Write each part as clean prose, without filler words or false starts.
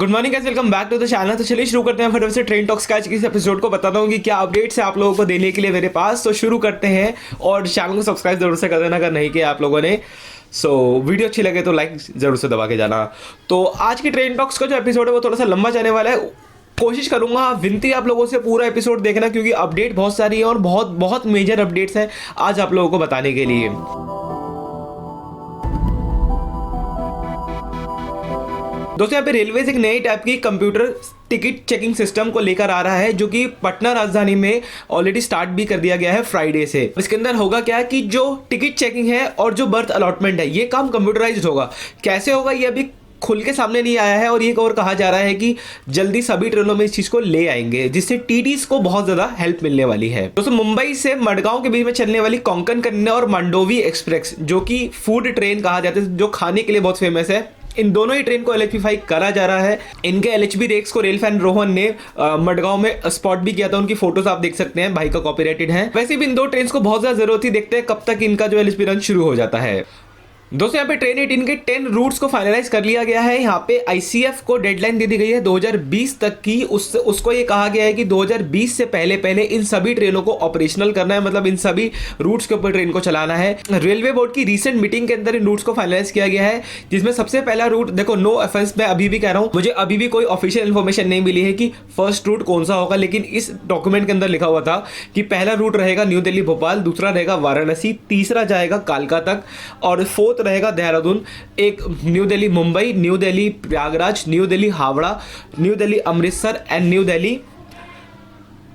Good morning guys, welcome back to the channel. तो चलिए शुरू करते हैं फटाफट से ट्रेन टॉक्स का आज के इस एपिसोड को। बताता हूँ कि क्या अपडेट्स है आप लोगों को देने के लिए मेरे पास। तो शुरू करते हैं और चैनल को सब्सक्राइब जरूर से कर देना अगर नहीं किया आप लोगों ने। वीडियो अच्छी लगे तो लाइक जरूर से दबा के जाना। तो आज की ट्रेन टॉक्स का जो एपिसोड है वो थोड़ा सा लंबा जाने वाला है। कोशिश करूंगा, विनती आप लोगों से पूरा एपिसोड देखना क्योंकि अपडेट बहुत सारी है और बहुत बहुत मेजर अपडेट्स हैं आज आप लोगों को बताने के लिए। दोस्तों यहाँ पे रेलवेज एक नई टाइप की कंप्यूटर टिकट चेकिंग सिस्टम को लेकर आ रहा है जो कि पटना राजधानी में ऑलरेडी स्टार्ट भी कर दिया गया है फ्राइडे से। इसके अंदर होगा क्या कि जो टिकट चेकिंग है और जो बर्थ अलॉटमेंट है ये काम कंप्यूटराइज्ड होगा। कैसे होगा ये अभी खुल के सामने नहीं आया है और ये और कहा जा रहा है कि जल्दी सभी ट्रेनों में इस चीज को ले आएंगे जिससे टीटीज को बहुत ज्यादा हेल्प मिलने वाली है। दोस्तों मुंबई से मडगांव के बीच में चलने वाली कोंकण कन्या और मांडोवी एक्सप्रेस जो कि फूड ट्रेन कहा जाता है, जो खाने के लिए बहुत फेमस है, इन दोनों ही ट्रेन को इलेक्ट्रीफाई करा जा रहा है। इनके एलएचबी रेक्स को रेल फैन रोहन ने मडगांव में स्पॉट भी किया था। उनकी फोटोज आप देख सकते हैं, भाई का कॉपीराइटेड है। वैसे भी इन दो ट्रेन को बहुत ज्यादा जरूरत थी, देखते हैं कब तक इनका जो एलएचबी रन शुरू हो जाता है। दोस्तों यहाँ पे ट्रेन 18 के 10 रूट्स को फाइनलाइज कर लिया गया है। यहाँ पे आईसीएफ को डेडलाइन दे दी गई है 2020 तक की। उसको ये कहा गया है कि 2020 से पहले पहले इन सभी ट्रेनों को ऑपरेशनल करना है, मतलब इन सभी रूट्स के ऊपर ट्रेन को चलाना है। रेलवे बोर्ड की रीसेंट मीटिंग के अंदर इन रूट्स को फाइनलाइज किया गया है, जिसमें सबसे पहला रूट, देखो नो ऑफेंस, मैं अभी भी कह रहा हूँ, मुझे अभी भी कोई ऑफिशियल इन्फॉर्मेशन नहीं मिली है कि फर्स्ट रूट कौन सा होगा, लेकिन इस डॉक्यूमेंट के अंदर लिखा हुआ था कि पहला रूट रहेगा न्यू दिल्ली भोपाल, दूसरा रहेगा वाराणसी, तीसरा जाएगा कालका तक और फोर्थ रहेगा देहरादून। एक new Delhi Mumbai, new Delhi Prayagraj, new Delhi Howrah, new Delhi Amritsar and new Delhi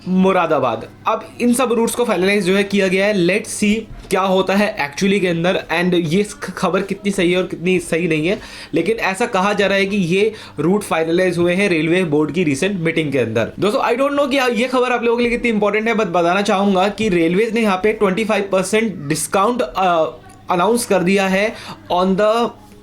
Moradabad. अब इन सब रूट्स को फाइनलाइज जो है किया गया है। लेट्स सी क्या होता है एक्चुअली के अंदर एंड ये खबर कितनी सही है और कितनी सही नहीं है, लेकिन ऐसा कहा जा रहा है कि ये रूट फाइनलाइज हुए हैं रेलवे बोर्ड की रिसेंट मीटिंग के अंदर। दोस्तों आई डोंट नो कि ये खबर आप लोगों के लिए कितनी इंपॉर्टेंट है, बट बताना चाहूंगा कि रेलवेज ने यहाँ पे 25% डिस्काउंट अनाउंस कर दिया है on the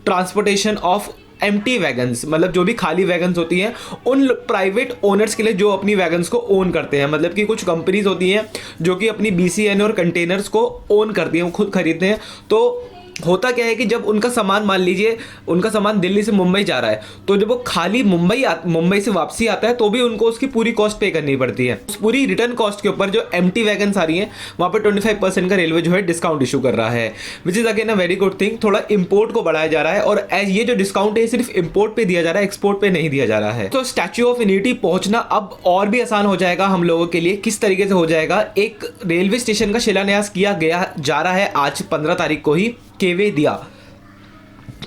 transportation of empty wagons, मतलब जो भी खाली वैगन्स होती हैं उन प्राइवेट ओनर्स के लिए जो अपनी वैगन्स को ओन करते हैं। मतलब कि कुछ कंपनीज होती हैं जो कि अपनी बीसीएन और कंटेनर्स को ओन करती हैं, वो खुद खरीदते हैं। तो होता क्या है कि जब उनका सामान, मान लीजिए उनका सामान दिल्ली से मुंबई जा रहा है, तो जब वो खाली मुंबई से वापसी आता है तो भी उनको उसकी पूरी कॉस्ट पे करनी पड़ती है। उस पूरी रिटर्न कॉस्ट के ऊपर जो एम्प्टी वैगन्स आ रही हैं वहाँ पर 25% का रेलवे जो है डिस्काउंट इशू कर रहा है, which is again a very good thing. थोड़ा इंपोर्ट को बढ़ाया जा रहा है और ये जो डिस्काउंट है सिर्फ इंपोर्ट पे दिया जा रहा है, एक्सपोर्ट पे नहीं दिया जा रहा है। तो स्टैच्यू ऑफ यूनिटी पहुंचना अब और भी आसान हो जाएगा हम लोगों के लिए। किस तरीके से हो जाएगा, एक रेलवे स्टेशन का शिलान्यास किया गया जा रहा है आज 15 तारीख को ही।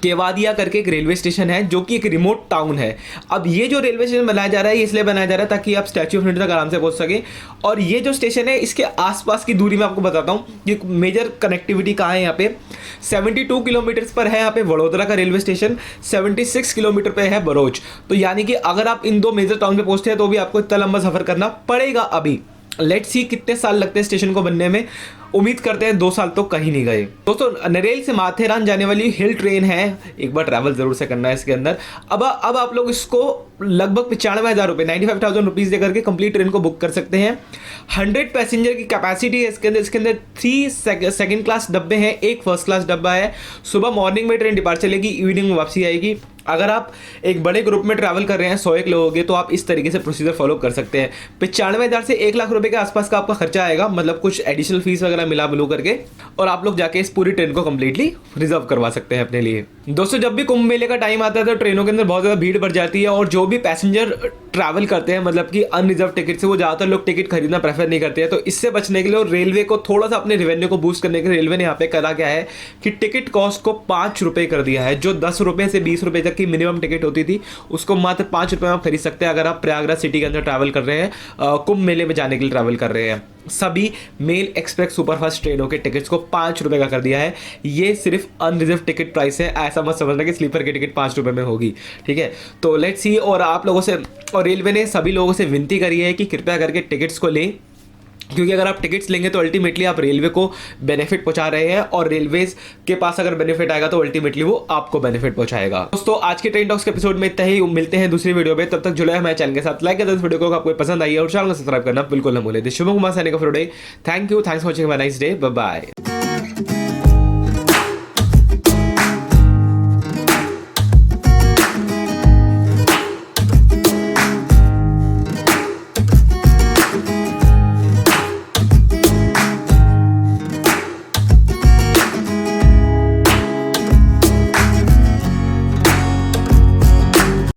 केवादिया करके एक रेलवे स्टेशन है जो कि एक रिमोट टाउन है। अब ये जो रेलवे स्टेशन बनाया जा रहा है ये इसलिए बनाया जा रहा है ताकि आप स्टैच्यू ऑफ यूनिटी तक आराम से पहुंच सके। और ये जो स्टेशन है इसके आसपास की दूरी में आपको बताता हूँ कि मेजर कनेक्टिविटी कहाँ है। यहाँ पे 72 किलोमीटर पर है यहाँ पे वडोदरा का रेलवे स्टेशन, 76 किलोमीटर पे है बरोच। तो यानी कि अगर आप इन दो मेजर टाउन पे पहुंचते हैं तो भी आपको इतना लंबा सफर करना पड़ेगा। अभी लेट्स सी कितने साल लगते हैं स्टेशन को बनने में, उम्मीद करते हैं 2 साल तो कहीं नहीं गए। दोस्तों नरेल से माथेरान जाने वाली हिल ट्रेन है, एक बार ट्रैवल जरूर से करना है इसके अंदर। अब आप लोग इसको लगभग 95,000 रुपये, 95,000 रुपीज देकर के कंप्लीट ट्रेन को बुक कर सकते हैं। 100 पैसेंजर की कैपेसिटी है इसके अंदर 3 सेकंड क्लास डब्बे हैं, एक फर्स्ट क्लास डब्बा है। सुबह मॉर्निंग में ट्रेन डिपार्ट चलेगी, इवनिंग में वापसी आएगी। अगर आप एक बड़े ग्रुप में ट्रैवल कर रहे हैं 101 लोग होंगे तो आप इस तरीके से प्रोसीजर फॉलो कर सकते हैं। 95,000 से 1 लाख रुपए के आसपास का आपका खर्चा आएगा, मतलब कुछ एडिशनल फीस वगैरह मिला मिलू करके, और आप लोग जाके इस पूरी ट्रेन को कंप्लीटली रिजर्व करवा सकते हैं अपने लिए। दोस्तों जब भी कुंभ मेले का टाइम आता है तो ट्रेनों के अंदर बहुत ज़्यादा भीड़ बढ़ जाती है और जो भी पैसेंजर ट्रैवल करते हैं, मतलब कि अनरिजर्व टिकट से, वो ज़्यादातर लोग टिकट खरीदना प्रेफर नहीं करते हैं। तो इससे बचने के लिए और रेलवे को थोड़ा सा अपने रेवेन्यू को बूस्ट करने के लिए रेलवे ने यहाँ पे करा क्या है कि टिकट कॉस्ट को 5 रुपये कर दिया है। जो 10 रुपये से 20 रुपये तक की मिनिमम टिकट होती थी उसको मात्र 5 रुपये में आप खरीद सकते हैं अगर आप प्रयागराज सिटी के अंदर ट्रैवल कर रहे हैं, कुंभ मेले में जाने के लिए ट्रैवल कर रहे हैं। सभी मेल एक्सप्रेस सुपरफास्ट ट्रेनों के टिकट्स को 5 रुपये का कर दिया है। ये सिर्फ अनरिजर्व टिकट प्राइस है, ऐसा मत समझना कि स्लीपर की टिकट 5 रुपये में होगी, ठीक है। तो लेट्स सी, और आप लोगों से, और रेलवे ने सभी लोगों से विनती करी है कि कृपया करके टिकट्स को लें, क्योंकि अगर आप टिकट्स लेंगे तो अल्टीमेटली आप रेलवे को बेनिफिट पहुंचा रहे हैं और रेलवेज के पास अगर बेनिफिट आएगा तो अल्टीमेटली वो आपको बेनिफिट पहुंचाएगा। दोस्तों आज के ट्रेन टॉक्स के एपिसोड में इतना ही, मिलते हैं दूसरी वीडियो में। तब तक जुड़े हमारे चैनल के साथ, लाइक कर इस वीडियो को आपको पसंद आई है और चैनल को सब्सक्राइब करना बिल्कुल न भूलें। शुभम कुमार सैनी का Friday. Thank you, thanks for watching, have a nice day, bye bye.